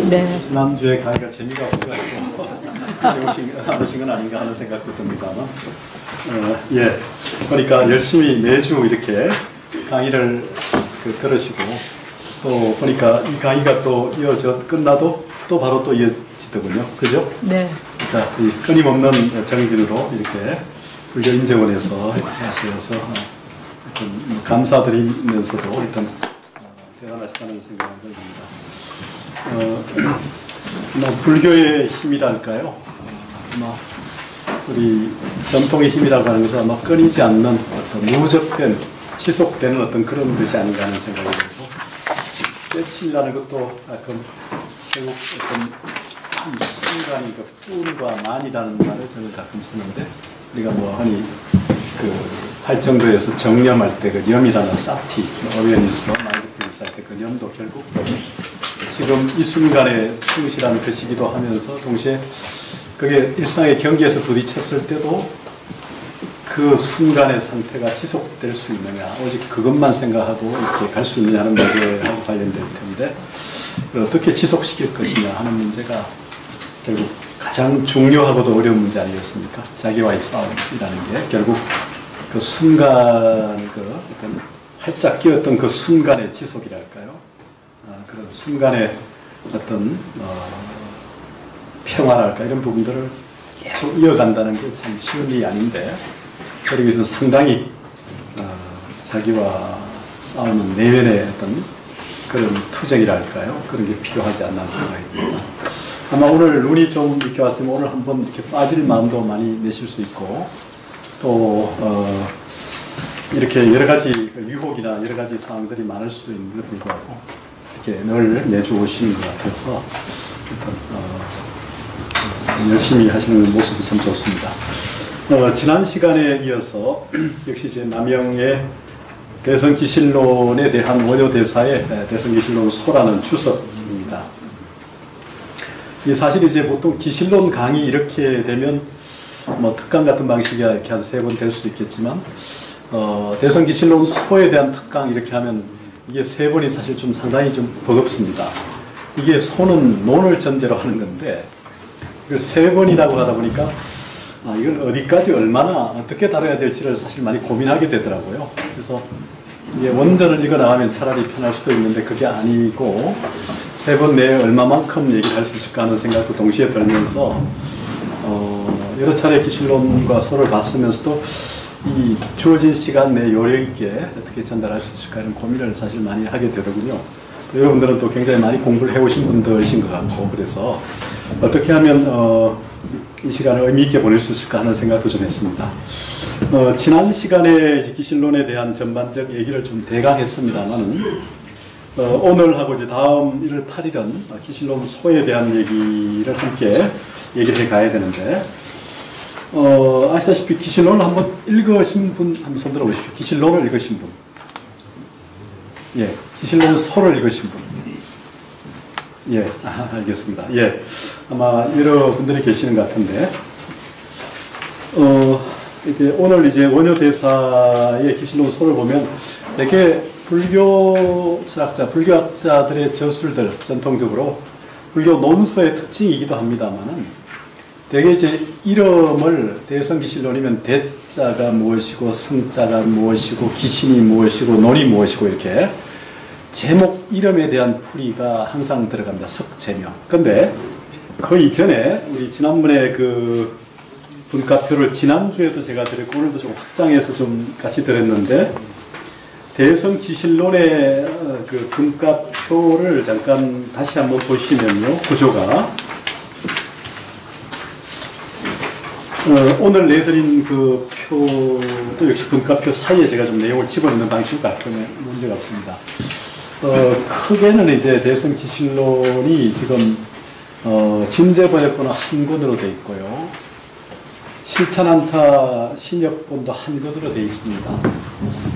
네. 지난주에 강의가 재미가 없어가지고 안 오신 건 아닌가 하는 생각도 듭니다만, 예, 그러니까 열심히 매주 이렇게 강의를 들으시고, 또 보니까 이 강의가 또 끝나도 또 바로 또 이어지더군요. 그죠? 네. 그러니까 이 끊임없는 정진으로 이렇게 불교 인재원에서 하시면서 감사드리면서도 일단 대단하시다는 생각을 듭니다. 불교의 힘이랄까요? 우리 전통의 힘이라고 하는 것은 아마 끊이지 않는 어떤 누적된, 지속되는 어떤 그런 것이 아닌가 하는 생각이 들고, 때침이라는 것도 결국 어떤 이 순간이 꾼과 만이라는 말을 저는 가끔 쓰는데, 우리가 흔히 팔정도에서 정념할 때 염이라는 사티, 어웨니스, 마인드풀니스 할 때 그 염도 결국 지금 이 순간에 충실한 것이기도 하면서, 동시에 그게 일상의 경계에서 부딪혔을 때도 그 순간의 상태가 지속될 수 있느냐, 오직 그것만 생각하고 이렇게 갈 수 있느냐 하는 문제하고 관련될 텐데, 어떻게 지속시킬 것이냐 하는 문제가 결국 가장 중요하고도 어려운 문제 아니겠습니까? 자기와의 싸움이라는 게 결국 그 순간, 어떤 활짝 끼었던 그 순간의 지속이랄까요? 그런 순간의 어떤 평화랄까, 이런 부분들을 계속 이어간다는 게 참 쉬운 일이 아닌데, 그러기 위해서 상당히 자기와 싸우는 내면의 어떤 그런 투쟁이랄까요? 그런 게 필요하지 않나 하는 생각이 듭니다. 아마 오늘 눈이 좀 이렇게 왔으면 오늘 한번 이렇게 빠질 마음도 많이 내실 수 있고, 또 이렇게 여러 가지 유혹이나 여러 가지 상황들이 많을 수도 있는데 불구하고 이렇게 늘 매주 오시는 것 같아서 일단 열심히 하시는 모습이 참 좋습니다. 지난 시간에 이어서 역시 제 남영의 대성기실론에 대한 원효대사의 대성기실론 소라는 주석입니다. 사실 이제 보통 기실론 강의 이렇게 되면 특강 같은 방식이 이렇게 한 3번 될 수 있겠지만, 대성기실론 소에 대한 특강 이렇게 하면 이게 3번이 사실 좀 상당히 좀 버겁습니다. 이게 소는 논을 전제로 하는 건데, 이걸 3번이라고 하다 보니까 이걸 어디까지 얼마나 어떻게 다뤄야 될지를 사실 많이 고민하게 되더라고요. 그래서 이게 원전을 읽어 나가면 차라리 편할 수도 있는데 그게 아니고 3번 내에 얼마만큼 얘기를 할 수 있을까 하는 생각도 동시에 들면서 여러 차례 기실론과 소를 봤으면서도 이 주어진 시간 내 요령 있게 어떻게 전달할 수 있을까 이런 고민을 사실 많이 하게 되더군요. 또 여러분들은 또 굉장히 많이 공부를 해오신 분들이신 것 같고, 그래서 어떻게 하면 이 시간을 의미 있게 보낼 수 있을까 하는 생각도 좀 했습니다. 지난 시간에 기실론에 대한 전반적 얘기를 좀 대강 했습니다만은, 오늘하고 이제 다음 1월 8일은 기실론 소에 대한 얘기를 함께 얘기를 해 가야 되는데, 아시다시피 기실론을 한번 읽으신 분 한번 손 들어 보십시오. 기실론을 읽으신 분. 예, 기실론 소를 읽으신 분. 예, 알겠습니다. 예, 아마 여러분들이 계시는 것 같은데, 이렇게 오늘 이제 원효대사의 기실론 소를 보면 되게 불교 철학자, 불교학자들의 저술들, 전통적으로 불교 논서의 특징이기도 합니다만은, 되게 이제 이름을 대성기실론이면 대자가 무엇이고 성자가 무엇이고 기신이 무엇이고 논이 무엇이고 이렇게 제목 이름에 대한 풀이가 항상 들어갑니다. 석제명. 근데 그 이전에 우리 지난번에 그 분과표를 지난주에도 제가 드렸고 오늘도 좀 확장해서 좀 같이 드렸는데, 대성기실론의 그 분과표를 잠깐 다시 한번 보시면요, 구조가 오늘 내드린 그 표도 역시 분과표 사이에 제가 좀 내용을 집어넣는 방식으로 가끔은 문제가 없습니다. 크게는 이제 대성기실론이 지금 진제번역본은 한 권으로 되어 있고요, 실찬안타 신역본도 한 권으로 되어 있습니다.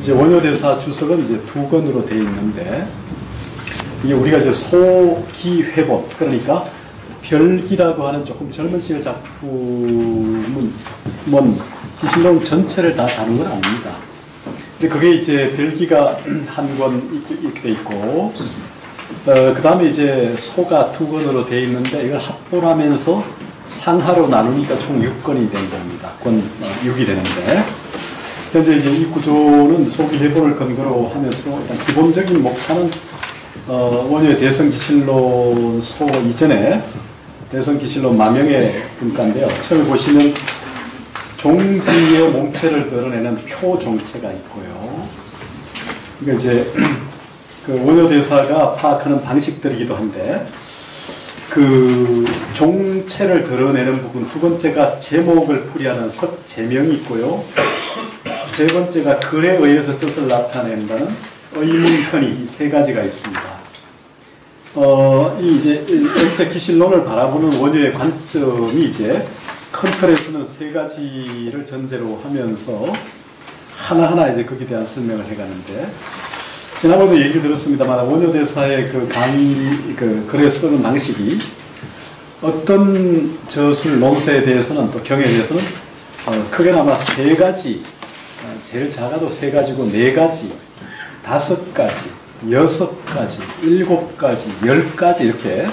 이제 원효대사 주석은 이제 2권으로 되어 있는데, 이게 우리가 이제 소기회본, 그러니까 별기라고 하는 조금 젊은 시절 작품은 기실론 전체를 다 다룬 건 아닙니다. 근데 그게 이제 별기가 한 권 이렇게 돼 있고, 그 다음에 이제 소가 2권으로 되어 있는데 이걸 합본하면서 상하로 나누니까 총 6권이 된 겁니다. 권 6이 되는데 현재 이제 이 구조는 소기 해본을 근거로 하면서 일단 기본적인 목차는 원효의 대성기실론 소 이전에 대성기실론 마명의 분과인데요. 처음에 보시면 종지의 몸체를 드러내는 표종체가 있고요. 그러니까 이제 그 원효 대사가 파악하는 방식들이기도 한데 그 종체를 드러내는 부분, 두 번째가 제목을 풀이하는 석제명이 있고요. 세 번째가 글에 의해서 뜻을 나타낸다는 의문현이 이 세 가지가 있습니다. 이 이제 전체 기실론을 바라보는 원효의 관점이 이제 큰 틀에서는 세 가지를 전제로 하면서 하나하나 이제 거기에 대한 설명을 해가는데 지난번에도 얘기를 들었습니다만 원효 대사의 그 강의 그 글에 쓰는 방식이 어떤 저술 논서에 대해서는 또 경에 대해서는 크게나마 세 가지, 제일 작아도 세 가지고 네 가지, 5가지, 6가지, 7가지, 10가지 이렇게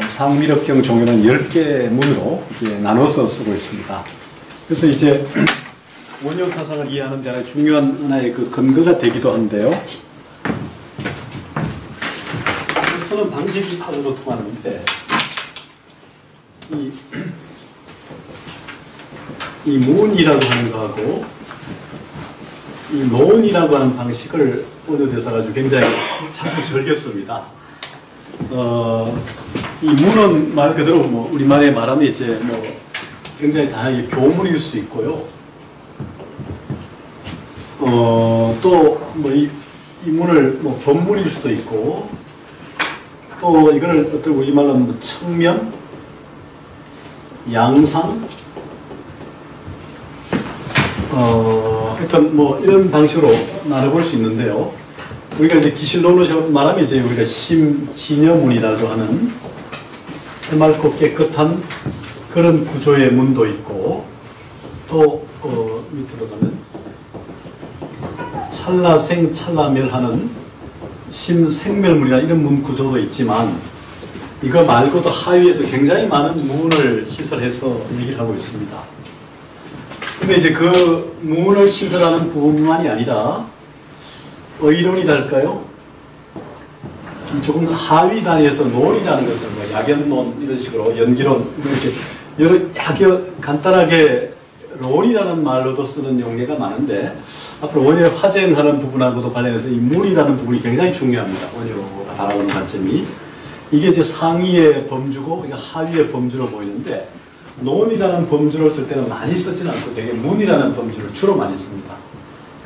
상미력경 종교는 10개 문으로 이렇게 나눠서 쓰고 있습니다. 그래서 이제 원효 사상을 이해하는 데 중요한 하나의 그 근거가 되기도 한데요. 쓰는 방식이 아주 보통하는데 이 문이라고 하는 거하고 이 논이라고 하는 방식을 원효 대사가 굉장히 자주 즐겼습니다. 이 문은 말 그대로 뭐 우리말에 말하면 이제 뭐 굉장히 다양하게 교문일 수 있고요. 또 뭐 이 문을 뭐 법문일 수도 있고 또 이거를 어떤 우리말로 뭐 청면, 양상, 하여튼 뭐 이런 방식으로 나눠볼 수 있는데요. 우리가 이제 기실론으로 말하면 이제 우리가 심진여문이라고 하는 해맑고 깨끗한 그런 구조의 문도 있고 또 밑으로 가면 찰나생 찰나멸하는 심생멸문이나 이런 문 구조도 있지만 이거 말고도 하위에서 굉장히 많은 문을 시설해서 얘기를 하고 있습니다. 근데 이제 그 문을 시설하는 부분만이 아니라 의론이랄까요? 조금 하위 단위에서 논이라는 것은 뭐 약연론 이런 식으로 연기론 이렇게 여러 간단하게 론이라는 말로도 쓰는 용례가 많은데 앞으로 원효 화쟁하는 부분하고도 관련해서 이 문이라는 부분이 굉장히 중요합니다. 원효가 바라보는 관점이 이게 이제 상위의 범주고 이게 하위의 범주로 보이는데 논이라는 범주를 쓸 때는 많이 쓰지는 않고 되게 문이라는 범주를 주로 많이 씁니다.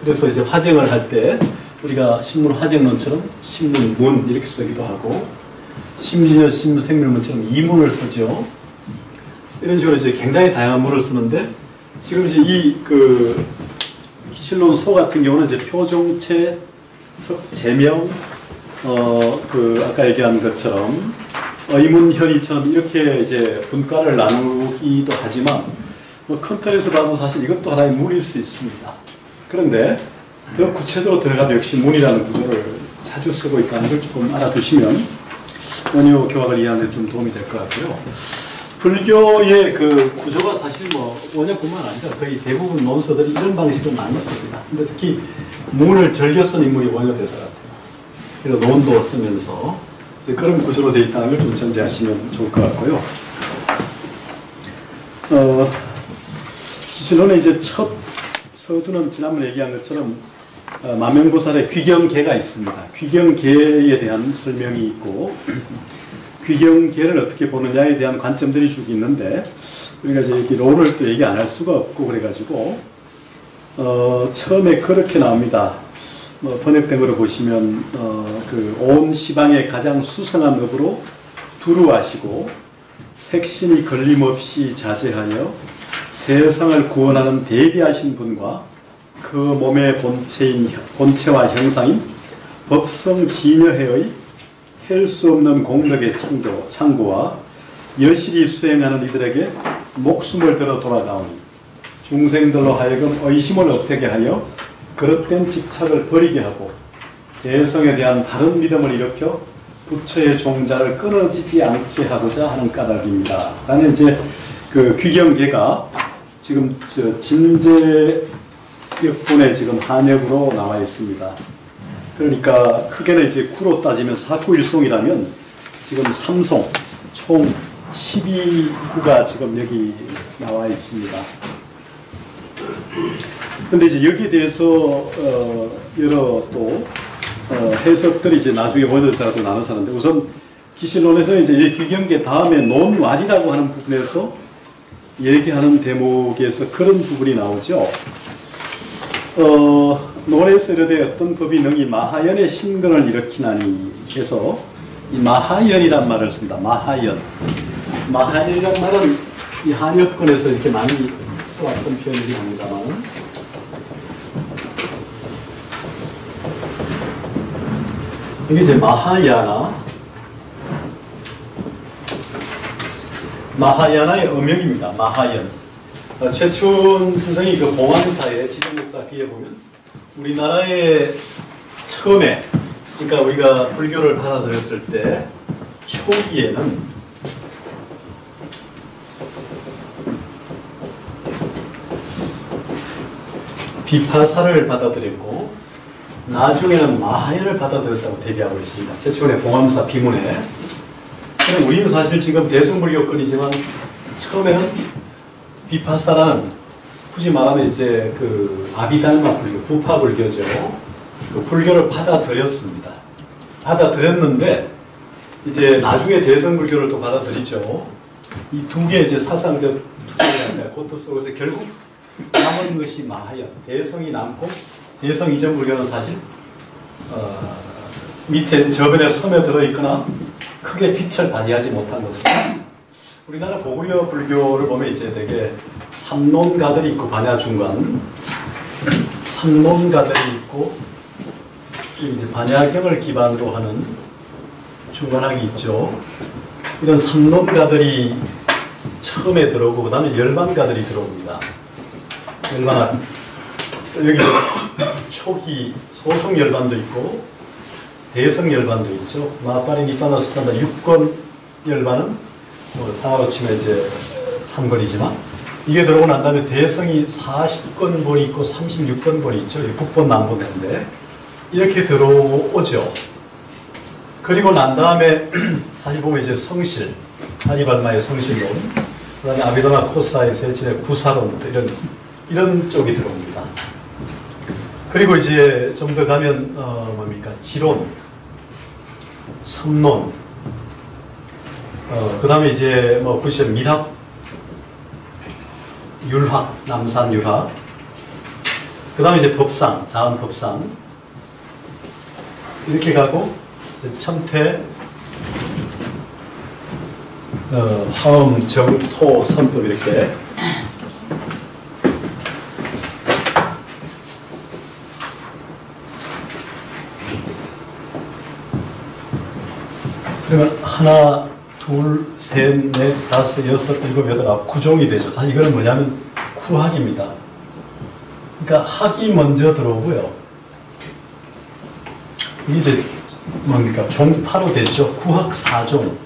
그래서 이제 화쟁을 할 때 우리가 신문 화쟁론처럼 신문 문 이렇게 쓰기도 하고 심진여 심생멸문처럼 이문을 쓰죠. 이런 식으로 이제 굉장히 다양한 문을 쓰는데 지금 이제 이 그 기실론 소 같은 경우는 이제 표종체, 제명, 그 아까 얘기한 것처럼 의문현이처럼 이렇게 이제 분과를 나누기도 하지만 뭐 큰 틀에서 봐도 사실 이것도 하나의 문일 수 있습니다. 그런데 더 구체적으로 들어가도 역시 문이라는 구조를 자주 쓰고 있다는 걸 조금 알아두시면 원효 교학을 이해하는 데 좀 도움이 될 것 같고요. 불교의 그 구조가 사실 뭐 원효뿐만 아니라 거의 대부분 논서들이 이런 방식을 많이 씁니다. 근데 특히 문을 즐겨 쓴 인물이 원효 대사 같아요. 그래서 논도 쓰면서 그런 구조로 되어 있다는 걸 좀 전제하시면 좋을 것 같고요. 기실론의 이제 첫 서두는 지난번에 얘기한 것처럼 마명보살의 귀경계가 있습니다. 귀경계에 대한 설명이 있고 귀경계를 어떻게 보느냐에 대한 관점들이 쭉 있는데 우리가 이제 이 론을 또 얘기 안 할 수가 없고 그래가지고 처음에 그렇게 나옵니다. 번역된 거로 보시면 그 온 시방의 가장 수성한 업으로 두루하시고 색신이 걸림없이 자제하여 세상을 구원하는 대비하신 분과 그 몸의 본체와 형상인 법성 진여해의 헬 수 없는 공덕의 창고와 여실히 수행하는 이들에게 목숨을 들어 돌아가오니 중생들로 하여금 의심을 없애게 하여 그릇된 집착을 버리게 하고 대성에 대한 바른 믿음을 일으켜 부처의 종자를 끊어지지 않게 하고자 하는 까닭입니다. 라는 이제 그 귀경계가 지금 저 진제역본에 지금 한역으로 나와 있습니다. 그러니까 크게는 이제 구로 따지면 사구일송이라면 지금 3송 총 12구가 지금 여기 나와 있습니다. 근데 이제 여기에 대해서 여러 또 해석들이 이제 나중에 원어자도 나눠서 하는데, 우선 기실론에서는 이제 이 귀경계 다음에 논왈이라고 하는 부분에서 얘기하는 대목에서 그런 부분이 나오죠. 논에서 이르되 어떤 법이 능히 마하연의 신근을 일으키나니 해서 이 마하연이란 말을 씁니다. 마하연. 마하연이란 말은 이 한역권에서 이렇게 많이 써왔던 표현이긴 합니다만, 이게 이제 마하야나의 어명입니다. 마하연. 최춘 선생이 그 봉황사의 지정목사 뒤에 보면 우리나라의 처음에, 그러니까 우리가 불교를 받아들였을 때 초기에는 비파사를 받아들였고 나중에는 마하연을 받아들였다고 대비하고 있습니다. 최초의 봉황사 비문에. 우리는 사실 지금 대승불교권이지만 처음에는 비파사라는, 굳이 말하면 이제 그 아비달마 불교, 부파 불교죠. 그 불교를 받아들였습니다. 받아들였는데 이제 나중에 대승불교를 또 받아들이죠. 이 두 개 이제 사상적 투쟁이 고토 속에서 결국 남은 것이 마하연, 대성이 남고, 대성 이전 불교는 사실 밑에 저변에 섬에 들어있거나 크게 빛을 발휘하지 못한 것입니다. 우리나라 고구려 불교를 보면 이제 되게 삼론가들이 있고, 반야중간 삼론가들이 있고, 이제 반야경을 기반으로 하는 중간학이 있죠. 이런 삼론가들이 처음에 들어오고, 그 다음에 열반가들이 들어옵니다. 열반학. 여기 초기 소성 열반도 있고 대성 열반도 있죠. 마파리 니파나 수탄다 6권 열반은 상하로 치면 이제 3권이지만, 이게 들어오고 난 다음에 대성이 40권 본이 있고 36권 본이 있죠. 북본 남본인데 이렇게 들어오죠. 그리고 난 다음에 사실 보면 이제 성실, 하리발마의 성실론, 그 다음에 아비다마 코사의 세친의 구사론부터 이런 쪽이 들어옵니다. 그리고 이제 좀 더 가면 뭡니까? 지론, 성론, 그 다음에 이제 뭐 구시적 밀학, 율학, 남산 율학, 그 다음에 이제 법상, 자은 법상, 이렇게 가고 첨태, 화음, 정, 토, 선법 이렇게. 그러면 하나, 둘, 셋, 넷, 다섯, 여섯, 일곱, 여덟, 아홉, 구종이 되죠. 사실 이거는 뭐냐면 구학입니다. 그러니까 학이 먼저 들어오고요. 이게 이제 뭡니까? 종파로 되죠. 구학 사종.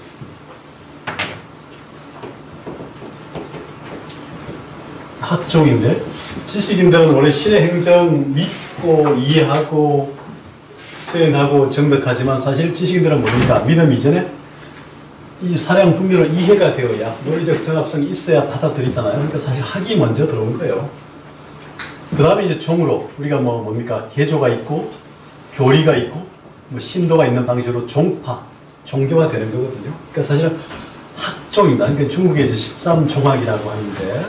학종인데, 지식인들은 원래 신의 행정 믿고 이해하고 수행하고 정득하지만, 사실 지식인들은 뭡니까? 믿음 이전에 이 사량 분별은 이해가 되어야, 논리적 정합성이 있어야 받아들이잖아요. 그러니까 사실 학이 먼저 들어온 거예요. 그 다음에 이제 종으로 우리가 뭡니까? 개조가 있고 교리가 있고 뭐 신도가 있는 방식으로 종파, 종교가 되는 거거든요. 그러니까 사실은 학종입니다. 그러니까 중국에 이제 13종학이라고 하는데,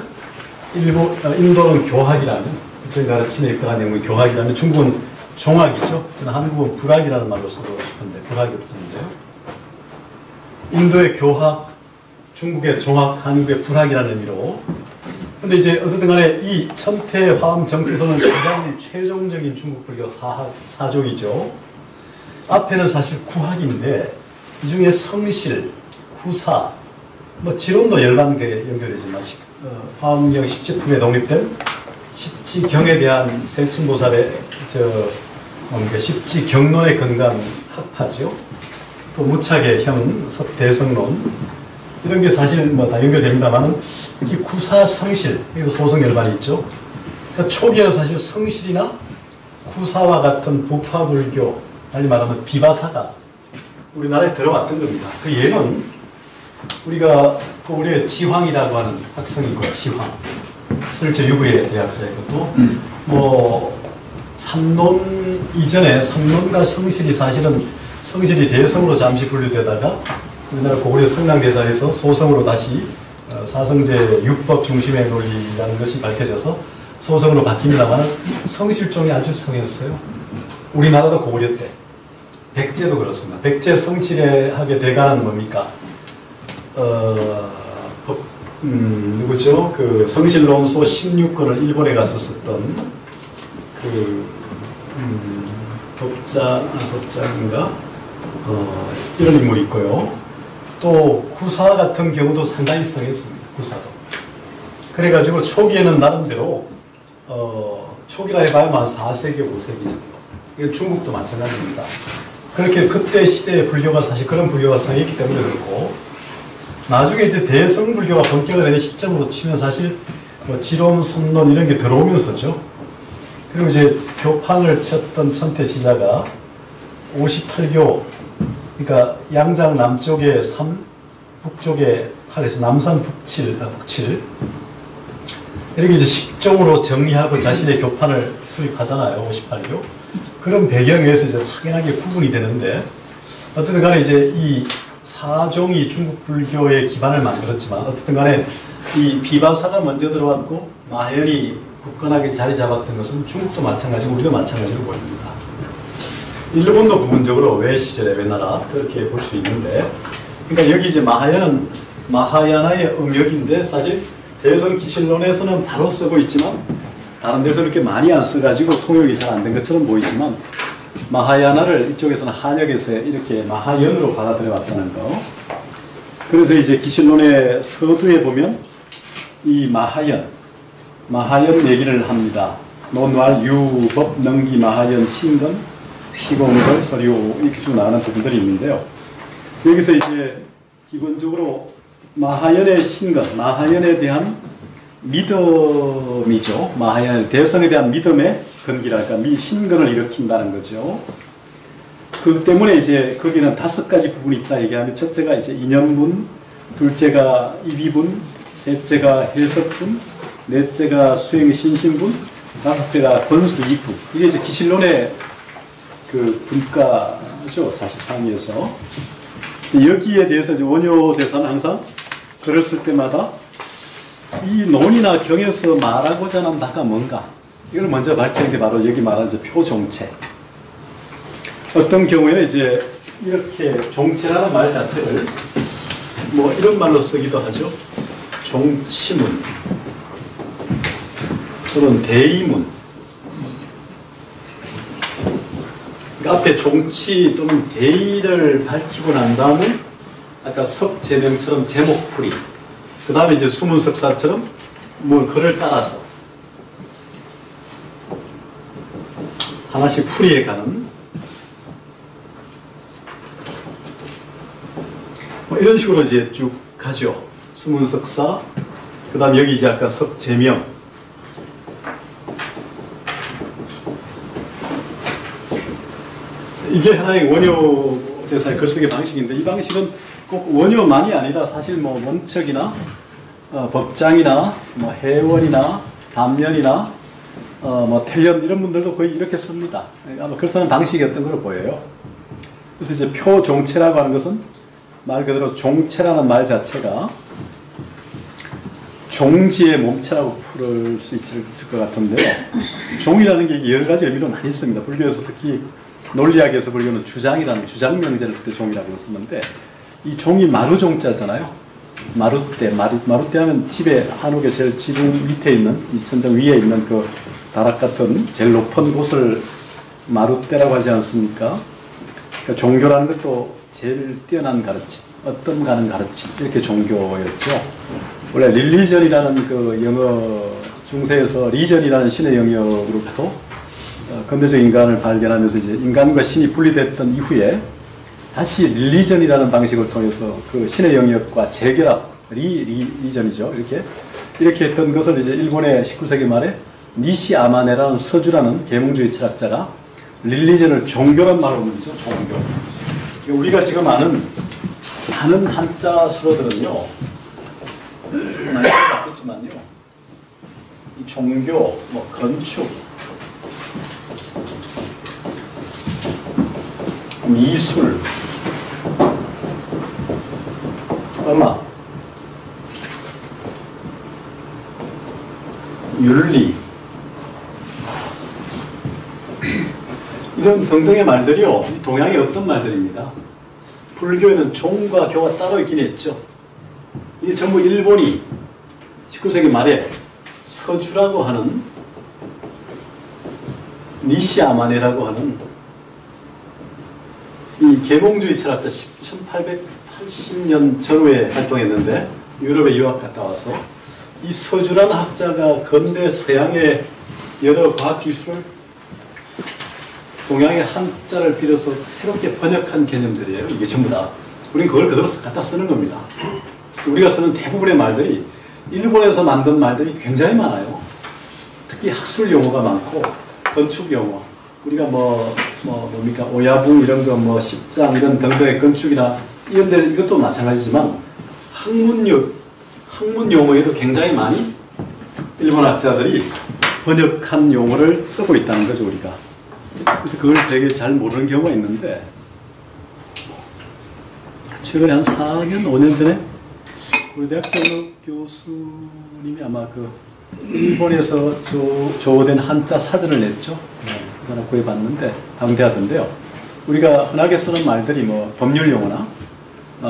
인도는 교학이라면, 부처님 가르침에 입각한 내용은 교학이라면, 중국은 종학이죠. 저는 한국은 불학이라는 말로 쓰고 싶은데 불학이 없었는데요. 인도의 교학, 중국의 종학, 한국의 불학이라는 의미로. 근데 이제 어쨌든 간에 이 첨태, 화엄, 정태서는 가장 최종적인 중국 불교 사족이죠. 앞에는 사실 구학인데, 이 중에 성실, 구사, 뭐 지론도 열반계 연결되지만, 화엄경 십지품에 독립된 십지경에 대한 세친보살의 십지경론에 근거한 학파죠. 또 무착의 형, 대성론 이런 게 사실 뭐 다 연결됩니다만은 특히 구사 성실, 여기도 소성 열반이 있죠. 그러니까 초기에는 사실 성실이나 구사와 같은 부파불교, 달리 말하면 비바사가 우리나라에 들어왔던 겁니다. 그 예는 우리가 우리의 지황이라고 하는 학성이 있고 지황, 실제 유부의 대학자이고 또 뭐 삼론 이전에 삼론과 성실이 사실은 성실이 대성으로 잠시 분류되다가 우리나라 고구려 성랑대사에서 소성으로 다시 사성제 육법 중심의 논리라는 것이 밝혀져서 소성으로 바뀝니다만 성실종이 아주 성했어요. 우리나라도 고구려 때 백제도 그렇습니다. 백제 성실하게 대가는 뭡니까? 누구죠? 그 성실론소 16권을 일본에 가서 썼던 법장인가? 이런 인물이 있고요. 또 구사 같은 경우도 상당히 성했습니다. 구사도. 그래가지고 초기에는 나름대로 초기라 해봐야 한 4세기, 5세기 정도. 이건 중국도 마찬가지입니다. 그렇게 그때 시대의 불교가 사실 그런 불교가 성했기 때문에 그렇고 나중에 이제 대성 불교가 본격화되는 시점으로 치면 사실 뭐 지론, 선론 이런 게 들어오면서죠. 그리고 이제 교판을 쳤던 천태지자가 58교, 그러니까 양장 남쪽에 3, 북쪽에 8에서 남산 북칠 이렇게 이제 10종으로 정리하고 자신의 교판을 수립하잖아요. 58교. 그런 배경에서 이제 확연하게 구분이 되는데 어쨌든 간에 이제 이 사종이 중국 불교의 기반을 만들었지만 어쨌든 간에 이 비바사가 먼저 들어왔고 마현이 굳건하게 자리 잡았던 것은 중국도 마찬가지고 우리도 마찬가지로 보입니다. 일본도 부분적으로 외 시절에 외나라 그렇게 볼 수 있는데 그러니까 여기 이제 마하야는 마하야나의 음역인데 사실 대성기실론에서는 바로 쓰고 있지만 다른 데서 이렇게 많이 안 써가지고 통역이 잘 안 된 것처럼 보이지만 마하야나를 이쪽에서는 한역에서 이렇게 마하연으로 받아들여 왔다는 거. 그래서 이제 기실론의 서두에 보면 이 마하연 얘기를 합니다. 논왈, 유법, 능기, 마하연, 신건, 시공설, 서류 이렇게 쭉 나가는 부분들이 있는데요. 여기서 이제 기본적으로 마하연의 신건, 마하연에 대한 믿음이죠. 마하연 대성에 대한 믿음의 근기랄까 신건을 일으킨다는 거죠. 그 때문에 이제 거기는 5가지 부분이 있다 얘기하면 첫째가 이제 인연분, 둘째가 입이분, 셋째가 해석분, 넷째가 수행 신신분, 다섯째가 권수 이분. 이게 이제 기실론의 그 분과죠. 사실 상위에서. 여기에 대해서 이제 원효 대사는 항상 글을 쓸 때마다 이 논이나 경에서 말하고자 하는 바가 뭔가 이걸 먼저 밝히는 게 바로 여기 말하는 이제 표종체. 어떤 경우에는 이제 이렇게 종체라는 말 자체를 뭐 이런 말로 쓰기도 하죠. 종치문 또는 대의문. 그러니까 앞에 종치 또는 대의를 밝히고 난 다음에 아까 석제명처럼 제목풀이 그 다음에 이제 수문석사처럼 뭐 글을 따라서 하나씩 풀이해 가는 뭐 이런 식으로 이제 쭉 가죠. 수문석사 그 다음 여기 이제 아까 석제명 이게 하나의 원효 대사의 글쓰기 방식인데 이 방식은 꼭 원효만이 아니라 사실 뭐 원척이나 법장이나 뭐 해월이나 담련이나 뭐 태연 이런 분들도 거의 이렇게 씁니다. 아마 글 쓰는 방식이었던 걸로 보여요. 그래서 이제 표종체라고 하는 것은 말 그대로 종체라는 말 자체가 종지의 몸체라고 풀을 수 있을 것 같은데요. 종이라는 게 여러 가지 의미로 많이 씁니다. 불교에서 특히 논리학에서 불교는 주장이라는 주장명제를 쓸 때 종이라고 쓰는데 이 종이 마루종자잖아요. 마루대 하면 집에 한옥에 제일 지붕 밑에 있는 이 천장 위에 있는 그 다락 같은 제일 높은 곳을 마루대라고 하지 않습니까? 그러니까 종교라는 것도 제일 뛰어난 가르침, 어떤 가는 가르침 이렇게 종교였죠. 원래 릴리전이라는 그 영어 중세에서 리전이라는 신의 영역으로부터 근대적 인간을 발견하면서 이제 인간과 신이 분리됐던 이후에 다시 릴리전이라는 방식을 통해서 그 신의 영역과 재결합, 리전이죠. 이렇게 했던 것을 이제 일본의 19세기 말에 니시 아마네라는 서주라는 계몽주의 철학자가 릴리전을 종교란 말로 부르죠. 종교. 우리가 지금 아는 한자 수로들은요, 많이 바뀌었지만요, 이 종교, 뭐 건축, 미술, 음악, 윤리, 이런 등등의 말들이요, 동양의 없던 말들입니다. 불교에는 종과 교가 따로 있긴 했죠. 이게 전부 일본이 19세기 말에 서주라고 하는 니시아마네라고 하는 이 계몽주의 철학자 1880년 전후에 활동했는데 유럽에 유학 갔다 와서 이 서주라는 학자가 근대 서양의 여러 과학 기술을 동양의 한자를 빌어서 새롭게 번역한 개념들이에요. 이게 전부 다. 우리는 그걸 그대로 갖다 쓰는 겁니다. 우리가 쓰는 대부분의 말들이 일본에서 만든 말들이 굉장히 많아요. 특히 학술 용어가 많고 건축 용어. 우리가 뭡니까 오야붕 이런 거 뭐 십장 이런 등등의 건축이나 이런 데 이것도 마찬가지지만 학문 용어에도 굉장히 많이 일본 학자들이 번역한 용어를 쓰고 있다는 거죠, 우리가. 그래서 그걸 되게 잘 모르는 경우가 있는데, 최근에 한 4년, 5년 전에 우리 대학교 교수님이 아마 그 일본에서 조어된 한자 사전을 냈죠. 그거 하나 구해봤는데 당대하던데요. 우리가 흔하게 쓰는 말들이 뭐 법률 용어나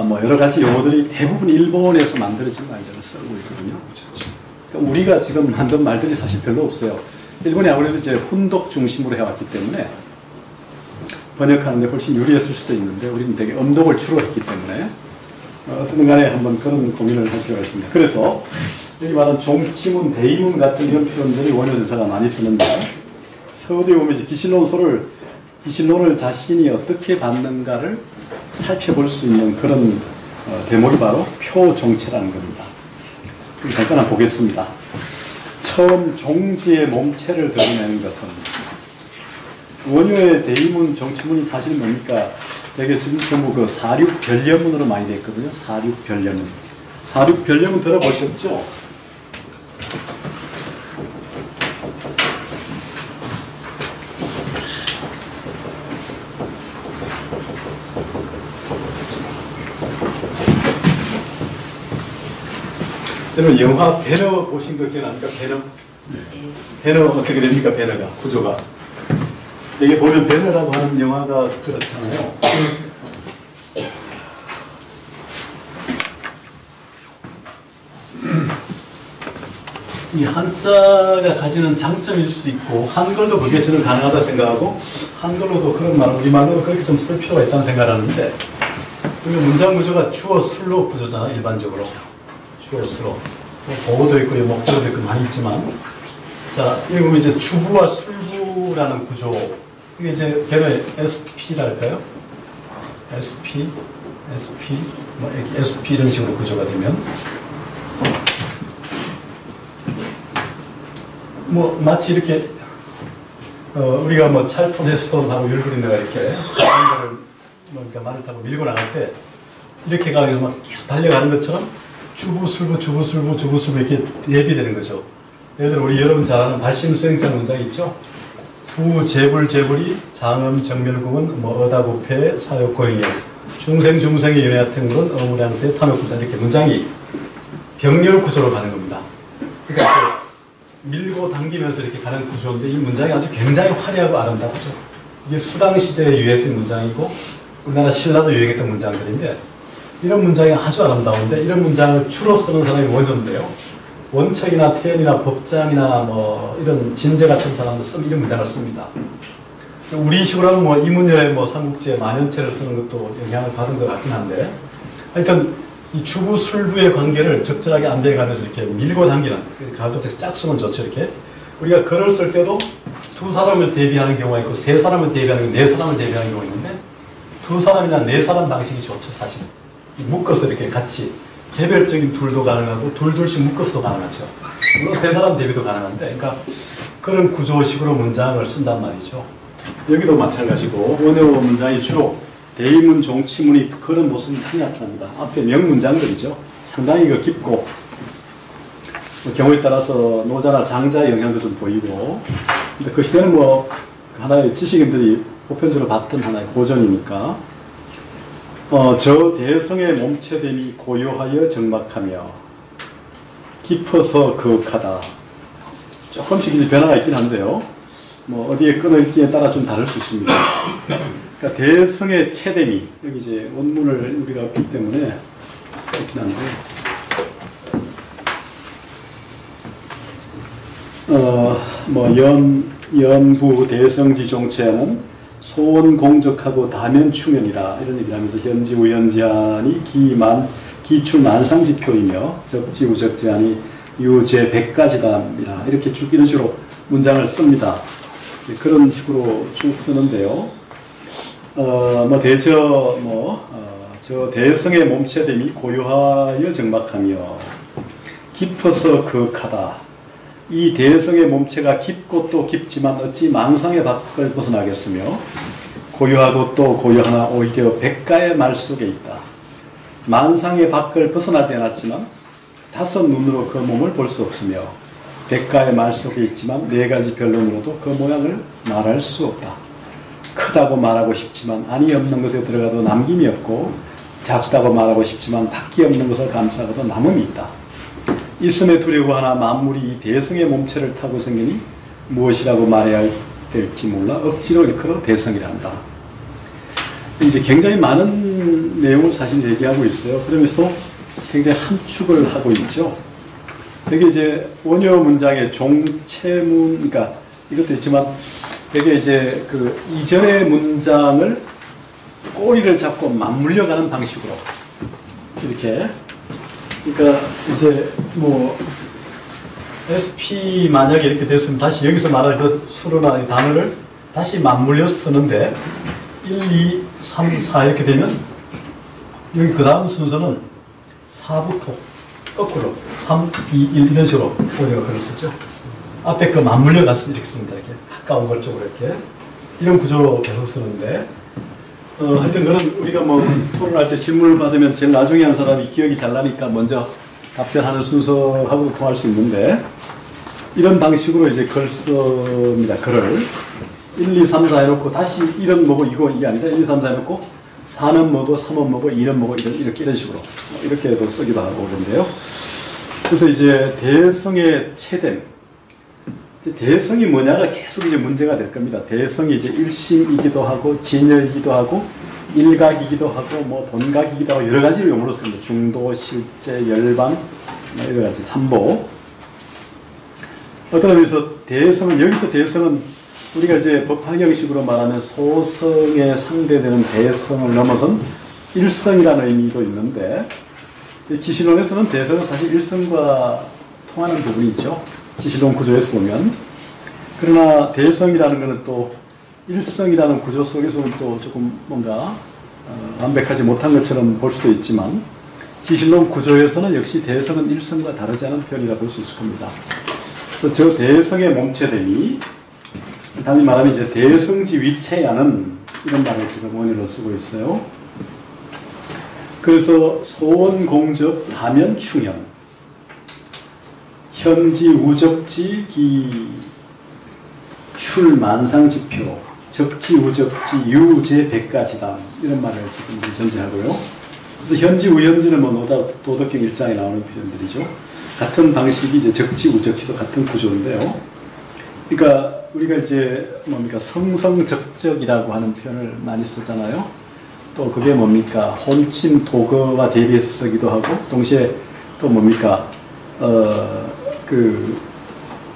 뭐 여러 가지 용어들이 대부분 일본에서 만들어진 말들을 쓰고 있거든요. 그러니까 우리가 지금 만든 말들이 사실 별로 없어요. 일본이 아무래도 이제 훈독 중심으로 해왔기 때문에 번역하는 데 훨씬 유리했을 수도 있는데 우리는 되게 음독을 주로 했기 때문에 어떤 간에 한번 그런 고민을 할 필요가 있습니다. 그래서 여기 말하는 종치문, 대의문 같은 이런 표현들이 원효대사가 많이 쓰는데 서두에 보면 이제 기신론을 자신이 어떻게 받는가를 살펴볼 수 있는 그런 대목이 바로 표종체라는 겁니다. 잠깐 한번 보겠습니다. 처음 종지의 몸체를 드러내는 것은 원효의 대의문, 종치문이 사실 뭡니까? 되게 지금 전부 그 사륙변례문으로 많이 됐거든요. 사륙변례문. 사륙변례문 들어보셨죠? 여러분 영화 배너 보신 거 기억납니까? 배너? 배너 어떻게 됩니까? 배너가 구조가 여기 보면 배너라고 하는 영화가 그렇잖아요. 이 한자가 가지는 장점일 수 있고 한글도 그게 저는 가능하다 생각하고 한글로도 그런 말 우리말로 그렇게 좀 쓸 필요가 있다는 생각을 하는데 문장 구조가 주어 술로 구조잖아. 일반적으로 주어 수로 보호도 있고 목적어도 있고 많이 있지만 자 여기 보면 이제 주부와 술부라는 구조 이게 이제 배너의 SP랄까요? SP 뭐 이렇게 SP 이런 식으로 구조가 되면 뭐 마치 이렇게 우리가 뭐 찰톤, 해수톤하고 율구린내가 이렇게 사람들을 그러니까 말을 타고 밀고 나갈 때 이렇게 가서 막 계속 달려가는 것처럼 주부, 술부 이렇게 대비되는 거죠. 예를 들어 우리 여러분 잘 아는 발심수행자 문장 있죠? 부, 재불, 재불이 장엄, 정멸궁은 뭐 어다구패, 사욕고행에 중생의 연애하탱물은 어무량세, 탐욕구산 이렇게 문장이 병렬 구조로 가는 겁니다. 그러니까 밀고 당기면서 이렇게 가는 구조인데 이 문장이 아주 굉장히 화려하고 아름답죠. 이게 수당시대에 유행했던 문장이고 우리나라 신라도 유행했던 문장들인데 이런 문장이 아주 아름다운데 이런 문장을 주로 쓰는 사람이 원효인데요. 원책이나 태연이나 법장이나 뭐 이런 진제 같은 사람도 쓰면 이런 문장을 씁니다. 우리 식으로 하면 뭐 이문열의 뭐 삼국지에 만연체를 쓰는 것도 영향을 받은 것 같긴 한데 하여튼 이 주부 술부의 관계를 적절하게 안배가면서 이렇게 밀고 당기는 가급적 짝수는 좋죠. 이렇게 우리가 글을 쓸 때도 두 사람을 대비하는 경우가 있고 세 사람을 대비하는 경우, 네 사람을 대비하는 경우가 있는데 두 사람이나 네 사람 방식이 좋죠, 사실. 묶어서 이렇게 같이 개별적인 둘도 가능하고 둘씩 묶어서도 가능하죠. 물론 세 사람 대비도 가능한데, 그러니까 그런 구조식으로 문장을 쓴단 말이죠. 여기도 마찬가지고 원어 문장이 주로 대의문, 종치문이 그런 모습이 많이 나타납니다. 앞에 명문장들이죠. 상당히 깊고 경우에 따라서 노자나 장자의 영향도 좀 보이고, 근데 그 시대는 뭐 하나의 지식인들이 보편적으로 봤던 하나의 고전이니까 저 대성의 몸체됨이 고요하여 정막하며 깊어서 거룩하다. 조금씩 이제 변화가 있긴 한데요. 뭐 어디에 끊어있기에 따라 좀 다를 수 있습니다. 그러니까 대성의 체됨이, 여기 이제 원문을 우리가 없기 때문에 그렇긴 한데, 연부 대성지 종체는 소원공적하고 다면충현이라 이런 얘기를 하면서 현지 우현지한이 기출 만상지표이며 적지우적지한이 유제 백가지담이라 이렇게 쭉 이런 식으로 문장을 씁니다. 그런 식으로 쭉 쓰는데요. 저 대성의 몸체됨이 고요하여 정막하며 깊어서 거룩하다. 이 대성의 몸체가 깊고 또 깊지만 어찌 망상의 밖을 벗어나겠으며 고요하고 또 고요하나 오히려 백가의 말 속에 있다. 망상의 밖을 벗어나지 않았지만 다섯 눈으로 그 몸을 볼 수 없으며 백가의 말 속에 있지만 네 가지 변론으로도 그 모양을 말할 수 없다. 크다고 말하고 싶지만 안이 없는 것에 들어가도 남김이 없고 작다고 말하고 싶지만 밖이 없는 것을 감싸고도 남음이 있다. 있음에 두려워하나 만물이 이 대성의 몸체를 타고 생기니 무엇이라고 말해야 될지 몰라 억지로 일컬어 대성이라 한다. 이제 굉장히 많은 내용을 사실 얘기하고 있어요. 그러면서도 굉장히 함축을 하고 있죠. 여기 이제 원요 문장의 종체문, 그러니까 이것도 있지만 여기 이제 그 이전의 문장을 꼬리를 잡고 맞물려가는 방식으로 이렇게, 그러니까 이제 뭐 SP 만약에 이렇게 됐으면 다시 여기서 말할 그 수로나 이 단어를 다시 맞물려서 쓰는데 1, 2, 3, 4 이렇게 되면 여기 그 다음 순서는 4부터 거꾸로 3, 2, 1 이런 식으로 우리가 글을 쓰죠. 앞에 그 맞물려 가서 이렇게 씁니다. 이렇게 가까운 걸 쪽으로 이렇게 이런 구조로 계속 쓰는데, 하여튼 그런 우리가 뭐 토론할 때 질문을 받으면 제일 나중에 한 사람이 기억이 잘 나니까 먼저 답변하는 순서하고 통할 수 있는데, 이런 방식으로 이제 글 씁니다. 글을 1, 2, 3, 4 해놓고 다시 1은 뭐고 이게 아니라 1, 2, 3, 4 해놓고 4는 뭐고 3은 뭐고 2는 뭐고 이런 식으로 이렇게도 쓰기도 하고 그런데요. 그래서 이제 대성의 체됨, 대성이 뭐냐가 계속 이제 문제가 될 겁니다. 대성이 이제 일심이기도 하고 진여이기도 하고 일각이기도 하고 뭐 본각이기도 하고 여러 가지 용어로 씁니다. 중도, 실제, 열반, 여러 가지 참보. 어떤 의미에서 대성은, 여기서 대성은 우리가 이제 법학형식으로 말하면 소성에 상대되는 대성을 넘어선 일성이라는 의미도 있는데, 기신론에서는 대성은 사실 일성과 통하는 부분이 있죠. 기신론 구조에서 보면. 그러나 대성이라는 것은 또 일성이라는 구조 속에서는 또 조금 뭔가 완벽하지 못한 것처럼 볼 수도 있지만, 기신론 구조에서는 역시 대성은 일성과 다르지 않은 표현이라 볼 수 있을 겁니다. 그래서 저 대성의 몸체됨이, 단히 말하면 이제 대성지 위체야는 이런 말을 지금 원인으로 쓰고 있어요. 그래서 소원공적 다면 충현, 현지 우적지 출만상지표, 적지 우적지 유제 백가지담, 이런 말을 지금 전제하고요. 그래서 현지 우현지는 뭐 도덕경 1장에 나오는 표현들이죠. 같은 방식이 이제 적지 우적지도 같은 구조인데요. 그러니까 우리가 이제 뭡니까 성성적적이라고 하는 표현을 많이 쓰잖아요. 또 그게 뭡니까 혼침 도거와 대비해서 쓰기도 하고, 동시에 또 뭡니까 그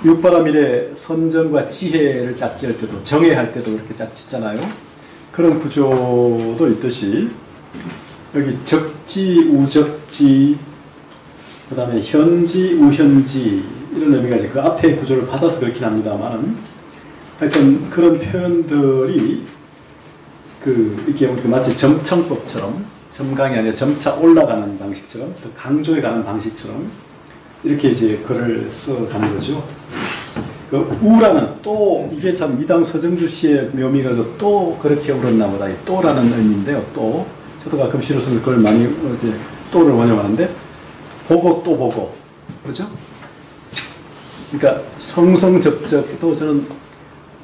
육바라밀의 선정과 지혜를 짝지을 때도, 정해할 때도 그렇게 짝짓잖아요. 그런 구조도 있듯이 여기 적지 우적지, 그 다음에 현지 우현지, 이런 의미가 이제 그 앞에 구조를 받아서 그렇긴 합니다만은, 하여튼 그런 표현들이 이게 마치 점청법처럼, 점강이 아니라 점차 올라가는 방식처럼, 더 강조해 가는 방식처럼, 이렇게 이제 글을 써가는 거죠. 우라는 또, 이게 참 미당 서정주 씨의 묘미가 또 그렇게 울었나 보다. 이 또라는 의미인데요. 또. 저도 가끔 시를 쓰면서 그걸 많이, 이제 또를 원용하는데, 보고 또 보고. 그죠? 그러니까 성성접접도 저는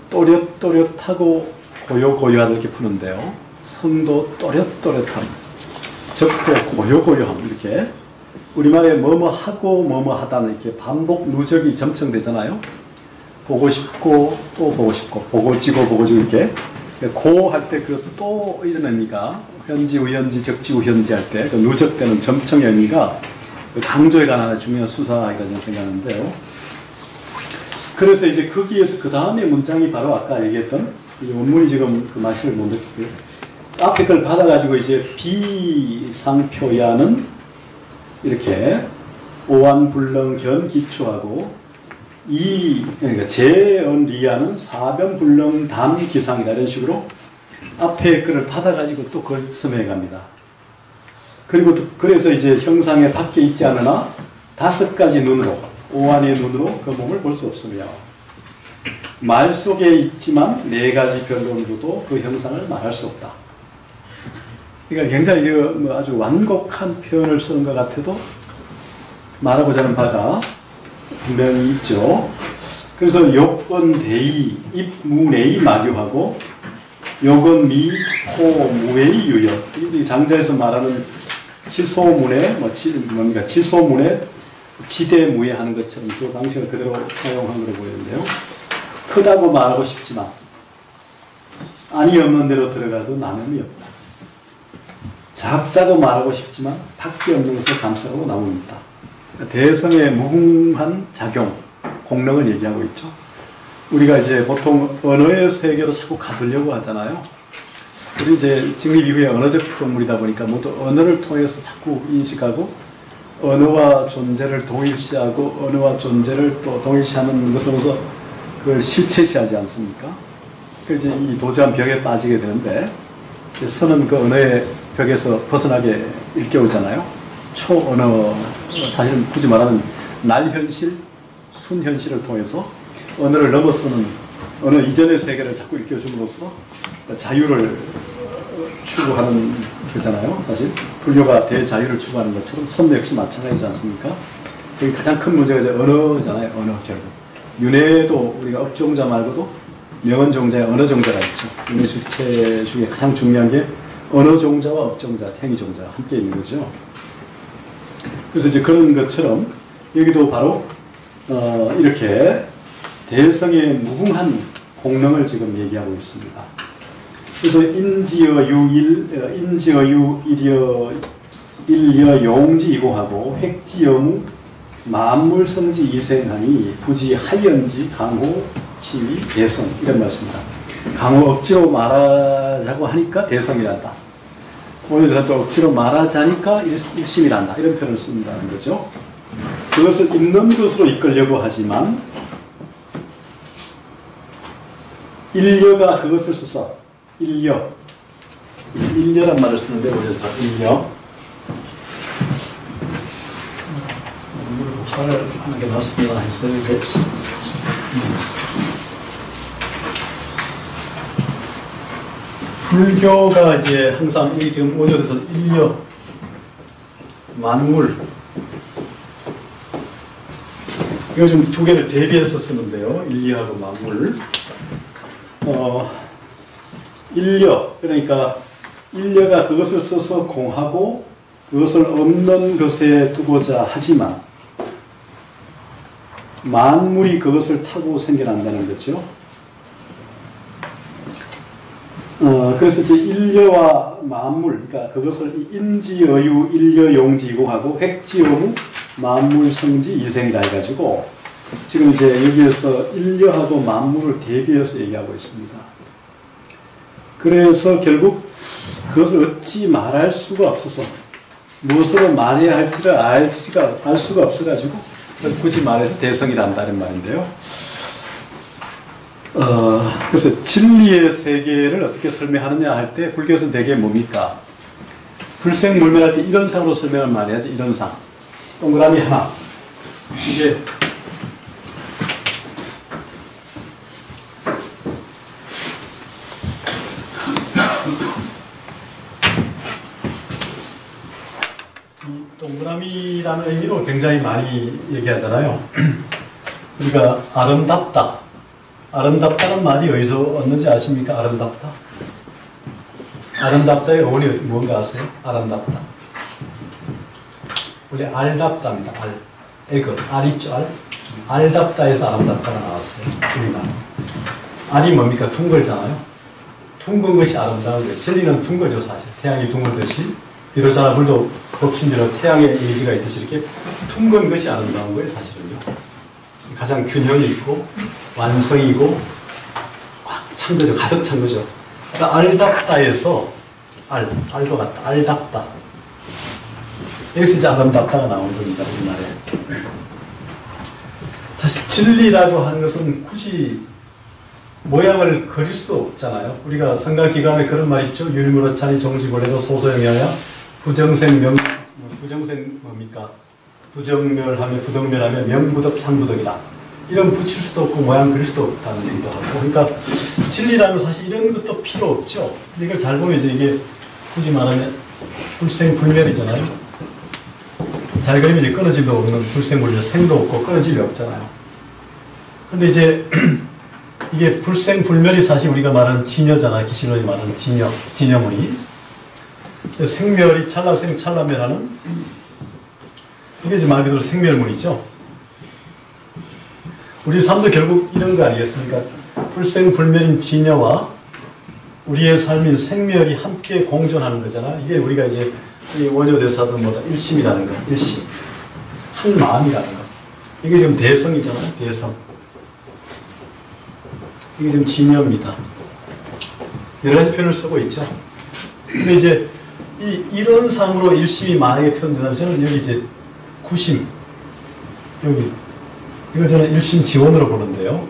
또렷또렷하고 고요고요하다 이렇게 푸는데요. 성도 또렷또렷함, 접도 고요고요함, 이렇게. 우리말에 뭐뭐하고 뭐뭐하다는 이렇게 반복 누적이 점청되잖아요. 보고 싶고 또 보고 싶고 보고지고 보고지고 이렇게 고 할 때 그 또 이런 의미가 현지 우현지 적지 우현지 할 때 그 누적되는 점청의 의미가 강조에 관한 중요한 수사이다 저는 생각하는데요. 그래서 이제 거기에서 그 다음에 문장이 바로 아까 얘기했던 이 원문이 지금 그 마시를 못 느끼고요. 앞에 걸 받아가지고 이제 비상표야는 이렇게 오한불능견 기초하고 그러니까 제언리야는 사변불능담 기상이다 이런 식으로 앞에 글을 받아가지고 또 그걸 첨해해 갑니다. 그리고 또 그래서 이제 형상에 밖에 있지 않으나 5가지 눈으로 오한의 눈으로 그 몸을 볼 수 없으며 말 속에 있지만 4가지 변론으로도 그 형상을 말할 수 없다. 그러니까 굉장히 아주 완곡한 표현을 쓰는 것 같아도 말하고자 하는 바가 분명히 있죠. 그래서 욕언대의, 입무내의 마교하고 욕언미호무의 유여. 이제 장자에서 말하는 치소문에 치소문에 지대무에 하는 것처럼 그 방식을 그대로 사용한 것으로 보이는데요. 크다고 말하고 싶지만 안이 없는 데로 들어가도 남음이 없다. 작다고 말하고 싶지만 밖에 없는 것을 감싸고 남음이 있다. 대성의 무궁한 작용, 공력을 얘기하고 있죠. 우리가 이제 보통 언어의 세계로 자꾸 가두려고 하잖아요. 우리 이제 직립 이후에 언어적 동물이다 보니까 모두 언어를 통해서 자꾸 인식하고 언어와 존재를 동일시하고 언어와 존재를 또 동일시하는 것으로서 그걸 실체시하지 않습니까? 그래서 이제 이 도저한 벽에 빠지게 되는데 이제 선은 그 언어의 벽에서 벗어나게 일깨우잖아요. 초언어, 사실은 굳이 말하면 날현실, 순현실을 통해서 언어를 넘어서는 언어 이전의 세계를 자꾸 일깨워줌으로써 자유를 추구하는 거잖아요. 사실 불교가 대자유를 추구하는 것처럼 선도 역시 마찬가지지 않습니까? 여기 가장 큰 문제가 이제 언어잖아요. 언어 결국. 윤회도 우리가 업종자 말고도 명언종자에 언어종자가 있죠. 윤회 주체 중에 가장 중요한 게 언어종자와 업종자, 행위종자 함께 있는 거죠. 그래서 이제 그런 것처럼 여기도 바로 이렇게 대성의 무궁한 공능을 지금 얘기하고 있습니다. 그래서 인지어유 일여 용지 이공하고 획지여무 만물성지 이생하니 부지 하연지 강호 치위 대성 이런 말씀입니다. 강호 억지로 말하자고 하니까 대성이란다. 오늘 들어 또 억지로 말하자니까 일심이란다. 이런 표현을 쓴다는 거죠. 그것을 있는 것으로 이끌려고 하지만 일여가 그것을 써서 일여란 말을 쓰는데 오늘 일여 복사를 하는 게 낫습니다 했어요. 불교가 이제 항상 여기 지금 원조에서 일여 만물 이거 좀 두 개를 대비해서 쓰는데요. 일여하고 만물. 일여 그러니까 일여가 그것을 써서 공하고 그것을 없는 것에 두고자 하지만 만물이 그것을 타고 생겨난다는 거죠. 그래서 이제 일여와 만물, 그러니까 그것을 인지어유, 일여용지이공하고 획지어무, 만물성지 이생이라 해가지고 지금 이제 여기에서 일여하고 만물을 대비해서 얘기하고 있습니다. 그래서 결국 그것을 어찌 말할 수가 없어서 무엇으로 말해야 할지를 알 수가 없어가지고 굳이 말해서 대성이란다는 말인데요. 그래서 진리의 세계를 어떻게 설명하느냐 할 때 불교에서는 대개 뭡니까? 불생불멸할 때 이런 상으로 설명을 많이 하죠. 이런 상. 동그라미 하나. 이게 이 동그라미라는 의미로 굉장히 많이 얘기하잖아요. 우리가 아름답다. 아름답다는 말이 어디서 왔는지 아십니까? 아름답다. 아름답다의 어원이 뭔가 아세요? 아름답다. 원래 알답다입니다. 알. 에그. 알 있죠? 알. 알답다에서 아름답다가 나왔어요. 우리나라. 알이 뭡니까? 둥글잖아요. 둥근 것이 아름다운 거예요. 진리는 둥글죠, 사실. 태양이 둥글듯이. 비로자나 불도 법신대로 태양의 이미지가 있듯이 이렇게 둥근 것이 아름다운 거예요, 사실은요. 가장 균형이 있고, 완성이고, 꽉 찬 거죠. 가득 찬 거죠. 그러니까 알답다에서, 알도 같다. 알답다. 여기서 이제 아름답다가 나온 겁니다, 우리나라에. 사실 진리라고 하는 것은 굳이 모양을 그릴 수 없잖아요. 우리가 성가기감에 그런 말 있죠. 율무로차니 정지골래도 소소영야야 부정생 뭡니까? 부정멸하며 부덕멸하며 명부덕 상부덕이라. 이런 붙일 수도 없고 모양 그릴 수도 없다는 얘기도 하고. 그러니까 진리라는 사실 이런 것도 필요 없죠. 이걸 잘 보면 이제 이게 굳이 말하면 불생불멸이잖아요. 잘 그리면 이제 끊어짐도 없는 불생불멸, 생도 없고 끊어짐이 없잖아요. 근데 이제 이게 불생불멸이 사실 우리가 말하는 진여잖아요. 기실론이 말하는 진여문이. 생멸이 찰나생 찰나멸하는 이게 이제 말 그대로 생멸문이죠. 우리 삶도 결국 이런 거 아니겠습니까? 불생불멸인 진여와 우리의 삶인 생멸이 함께 공존하는 거잖아요. 이게 우리가 이제 원효대사도 뭐다 일심이라는 거, 일심. 한 마음이라는 거. 이게 지금 대성이잖아요. 대성. 이게 지금 진여입니다. 여러 가지 표현을 쓰고 있죠. 근데 이제 이런 상으로 일심이 만약에 표현된다면 저는 여기 이제 구심, 여기 이걸 저는 일심 지원으로 보는데요.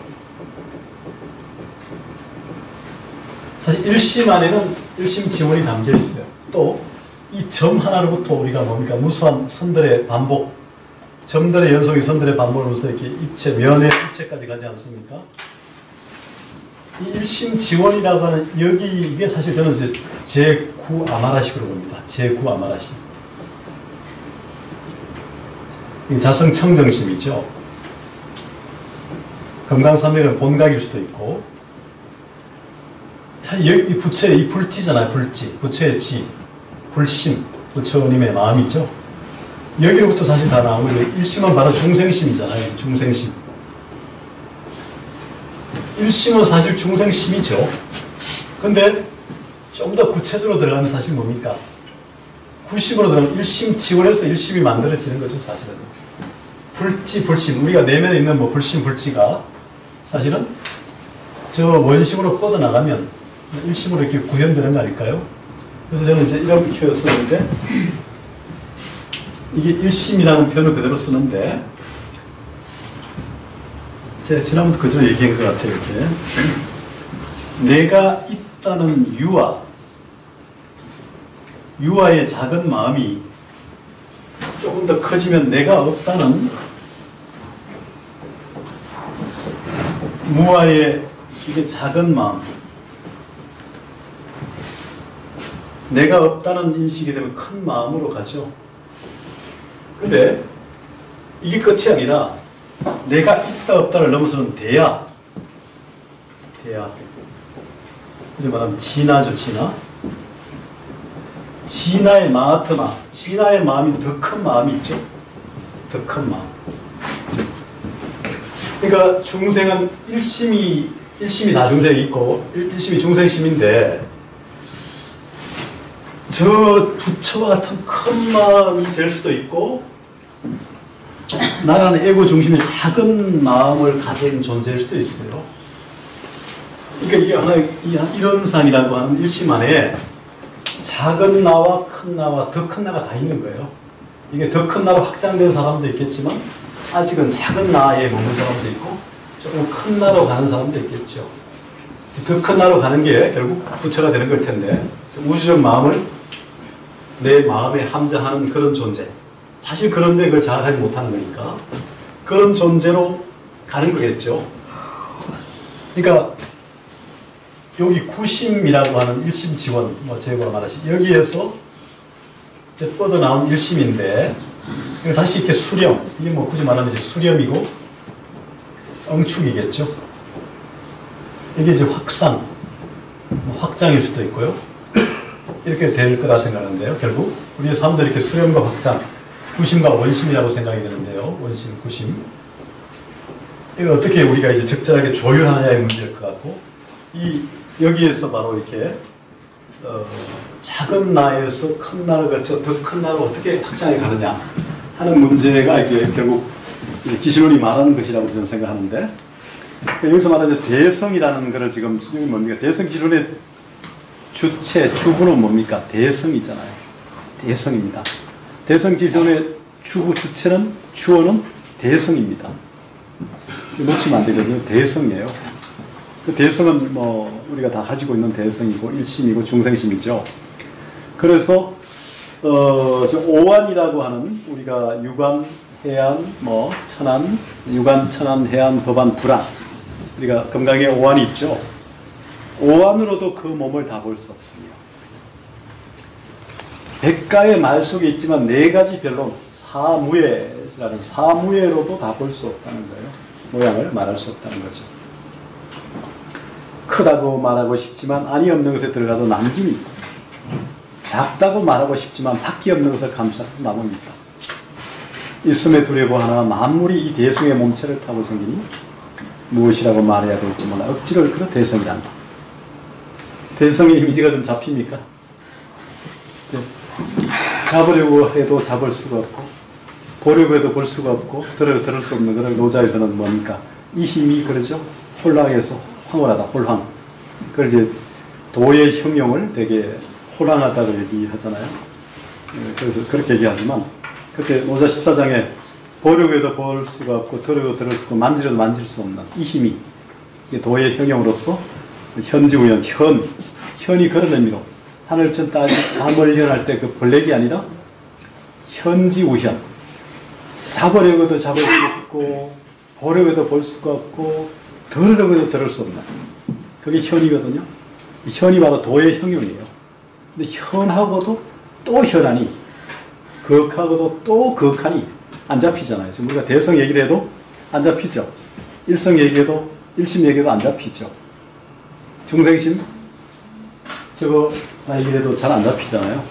사실 일심 안에는 일심 지원이 담겨 있어요. 또 이 점 하나로부터 우리가 뭡니까? 무수한 선들의 반복, 점들의 연속이 선들의 반복으로서 이렇게 입체, 면의 입체까지 가지 않습니까? 이 일심 지원이라고 하는 여기 이게 사실 저는 이제 제9 아마라식으로 봅니다. 제9 아마라식. 자성청정심이죠. 금강산맥은 본각일 수도 있고, 이 부처의 이 불지잖아요. 불지. 부처의 지. 불심. 부처님의 마음이죠. 여기로부터 사실 다 나온 거죠. 일심은 바로 중생심이잖아요. 중생심. 일심은 사실 중생심이죠. 근데 좀 더 구체적으로 들어가면 사실 뭡니까? 구심으로 들어가면 일심 지원해서 일심이 만들어지는 거죠, 사실은. 불지, 불심. 우리가 내면에 있는 뭐 불심, 불지가 사실은 저 원심으로 뻗어나가면 일심으로 이렇게 구현되는 거 아닐까요? 그래서 저는 이제 이런 표현을 쓰는데, 이게 일심이라는 표현을 그대로 쓰는데, 제가 지난번부터 그저 얘기한 것 같아요, 이렇게. 내가 있다는 유아의 작은 마음이 조금 더 커지면 내가 없다는 무아의 이게 작은 마음, 내가 없다는 인식이 되면 큰 마음으로 가죠. 근데 이게 끝이 아니라 내가 있다 없다를 넘어서는 대야. 이제 말하면 진화죠, 진화. 진화의 마하트마, 진화의 마음이 더 큰 마음이 있죠. 더 큰 마음. 그러니까 중생은 일심이 다중생이 있고 일심이 중생심인데, 저 부처와 같은 큰 마음이 될 수도 있고, 나라는 에고 중심의 작은 마음을 가진 존재일 수도 있어요. 그러니까 이게 하나의 이런 상이라고 하는 일심 안에 작은 나와 큰 나와 더 큰 나가 다 있는 거예요. 이게 더 큰 나로 확장된 사람도 있겠지만 아직은 작은 나에 머문 사람도 있고 조금 큰 나라로 가는 사람도 있겠죠. 더 큰 나라로 가는 게 결국 부처가 되는 걸 텐데, 우주적 마음을 내 마음에 함정하는 그런 존재. 사실 그런데 그걸 자각하지 못하는 거니까 그런 존재로 가는 거겠죠. 그러니까 여기 구심이라고 하는 일심 지원, 제가 말하시 여기에서 이제 뻗어나온 일심인데, 다시 이렇게 수렴, 이게 굳이 말하면 이제 수렴이고 엉축이겠죠. 이게 이제 확산, 확장일 수도 있고요. 이렇게 될 거라 생각하는데요. 결국 우리의 삶도 이렇게 수렴과 확장, 구심과 원심이라고 생각이 되는데요. 원심, 구심. 이걸 어떻게 우리가 이제 적절하게 조율하느냐의 문제일 것 같고, 여기에서 바로 이렇게 작은 나에서 큰 나를 거쳐 더 큰 나로 어떻게 확장해 가느냐 하는 문제가 이게 결국 기실론이 말하는 것이라고 저는 생각하는데, 여기서 말하는 대성이라는 것을 지금 여기 뭡니까? 대성 기론의 주체, 주부는 뭡니까? 대성이잖아요. 대성입니다. 대성 기존의 주부, 주체는, 주어는 대성입니다. 놓치면 안 되거든요. 대성이에요. 그 대성은 우리가 다 가지고 있는 대성이고, 일심이고, 중생심이죠. 그래서, 오한이라고 하는 우리가 유관, 해안, 천안, 유관, 천안, 해안, 법안, 불안. 우리가 금강에 오한이 있죠. 오한으로도 그 몸을 다 볼 수 없습니다. 백가의 말 속에 있지만 네 가지 별론, 사무예라는 사무예로도 다 볼 수 없다는 거예요. 모양을 말할 수 없다는 거죠. 크다고 말하고 싶지만 안이 없는 것에 들어가도 남김이 있고, 작다고 말하고 싶지만 밖이 없는 것을 감싸고 남습니다. 있음에 두려워하나 만물이 이 대성의 몸체를 타고 생기니 무엇이라고 말해야 될지 몰라 억지로 일컬어 대성이란다. 대성의 이미지가 좀 잡힙니까? 네. 잡으려고 해도 잡을 수가 없고, 보려고 해도 볼 수가 없고, 들을 수 없는 그런 노자에서는 뭡니까? 이 힘이 그러죠. 홀랑해서 황홀하다, 홀황. 그걸 이제 도의 형용을 되게 홀랑하다고 얘기하잖아요. 그래서 그렇게 얘기하지만, 그때 노자 14장에 보려고 해도 볼 수가 없고, 들으려고 들을 수 없고, 만지려도 만질 수 없는 이 힘이 도의 형용으로서 현지우현, 현이 그런 의미로 하늘천 따지 다멀리할 때 그 블랙이 아니라 현지우현. 잡으려고 해도 잡을 수 없고, 보려고 해도 볼 수가 없고, 들으려고 해도 들을 수 없는 그게 현이거든요. 현이 바로 도의 형용이에요. 근데 현하고도 또 현하니, 거하고도 또 거하니 안 잡히잖아요. 지금 우리가 대성 얘기를 해도 안 잡히죠. 일성 얘기해도, 일심 얘기해도 안 잡히죠. 중생심 저거 얘기해도 잘 안 잡히잖아요.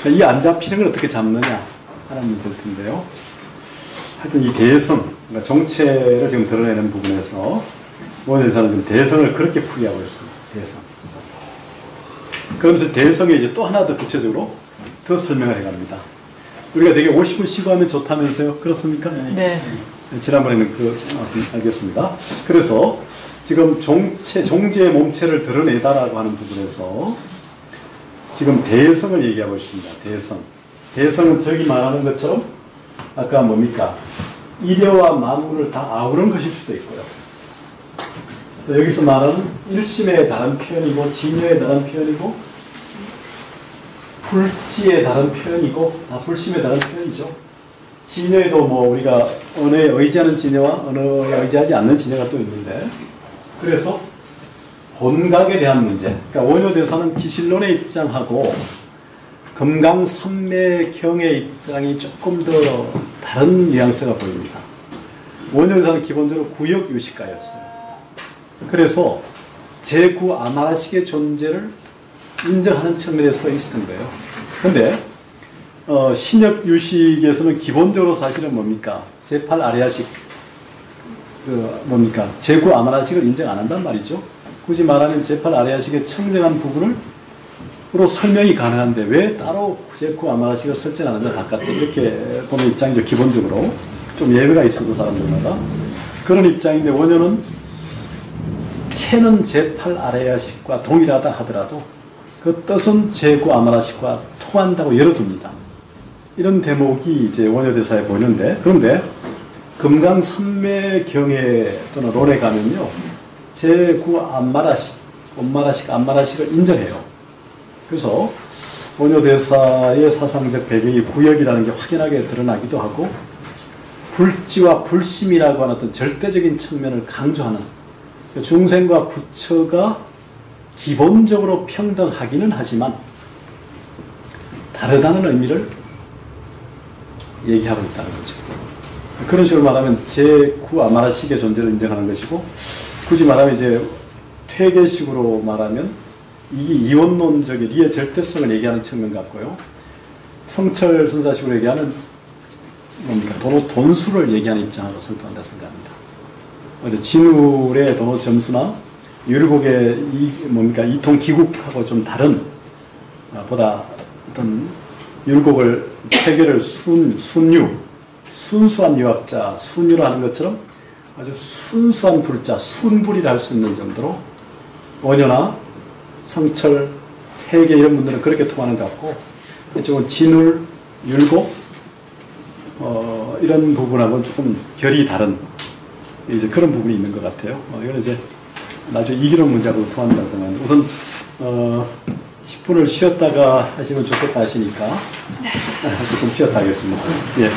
그러니까 이 안 잡히는 걸 어떻게 잡느냐 하는 문제일 텐데요. 하여튼 이 대성, 그러니까 정체를 지금 드러내는 부분에서 원에서는 지금 대성을 그렇게 풀이하고 있습니다. 대성. 그러면서 대성에 이제 또 하나 더 구체적으로 더 설명을 해갑니다. 우리가 되게 50분 쉬고 하면 좋다면서요? 그렇습니까? 네. 지난번에는 알겠습니다. 그래서 지금 종지의 몸체를 드러내다라고 하는 부분에서 지금 대성을 얘기하고 있습니다. 대성. 대성은 저기 말하는 것처럼 아까 뭡니까? 이려와 만물을 다 아우른 것일 수도 있고요. 또 여기서 말하는 일심의 다른 표현이고, 진여의 다른 표현이고, 불지의 다른 표현이고, 불심의 다른 표현이죠. 진여에도 우리가 언어에 의지하는 진여와 언어에 의지하지 않는 진여가 또 있는데, 그래서 본각에 대한 문제, 그러니까 원효대사는 기실론의 입장하고 금강산매경의 입장이 조금 더 다른 뉘앙스가 보입니다. 원효대사는 기본적으로 구역유식가였어요. 그래서 제9 아마라식의 존재를 인정하는 측면에서 있었던 거예요. 그런데 신역유식에서는 기본적으로 사실은 뭡니까? 제8 아레아식 뭡니까? 제9 아마라식을 인정 안 한단 말이죠. 굳이 말하면 제8 아레아식의 청정한 부분으로 설명이 가능한데 왜 따로 제9 아마라식을 설정하느냐 바깥에 이렇게 보는 입장이죠. 기본적으로 좀 예외가 있어도 사람들마다 그런 입장인데, 원효는 체는 제8 아레아식과 동일하다 하더라도 그 뜻은 제9 아마라식과 통한다고 열어둡니다. 이런 대목이 이제 원효대사에 보이는데, 그런데 금강산매경에 또는 론에 가면요. 제9 안마라식을 인정해요. 그래서 원효대사의 사상적 배경이 구역이라는 게 확연하게 드러나기도 하고 불지와 불심이라고 하는 어떤 절대적인 측면을 강조하는 중생과 부처가 기본적으로 평등하기는 하지만 다르다는 의미를 얘기하고 있다는 거죠. 그런 식으로 말하면 제9 아마라식의 존재를 인정하는 것이고 굳이 말하면 이제 퇴계식으로 말하면 이게 이원론적인 리의 절대성을 얘기하는 측면 같고요. 성철 순사식으로 얘기하는 뭡니까? 돈수를 얘기하는 입장으로 설득한다 생각합니다. 진울의 도노 점수나 율곡의 이통 기국하고 좀 다른 보다 어떤 율곡을 퇴계를 순수한 유학자, 순유로 하는 것처럼 아주 순수한 불자, 순불이라 할 수 있는 정도로 원효나 성철, 퇴계 이런 분들은 그렇게 통하는 것 같고 이쪽은 진울, 율곡 이런 부분하고는 조금 결이 다른 이제 그런 부분이 있는 것 같아요. 이건 이제 나중에 이기론 문제하고 통한다고 생각합니다. 우선 10분을 쉬었다가 하시면 좋겠다 하시니까 조금 쉬었다 하겠습니다. 예.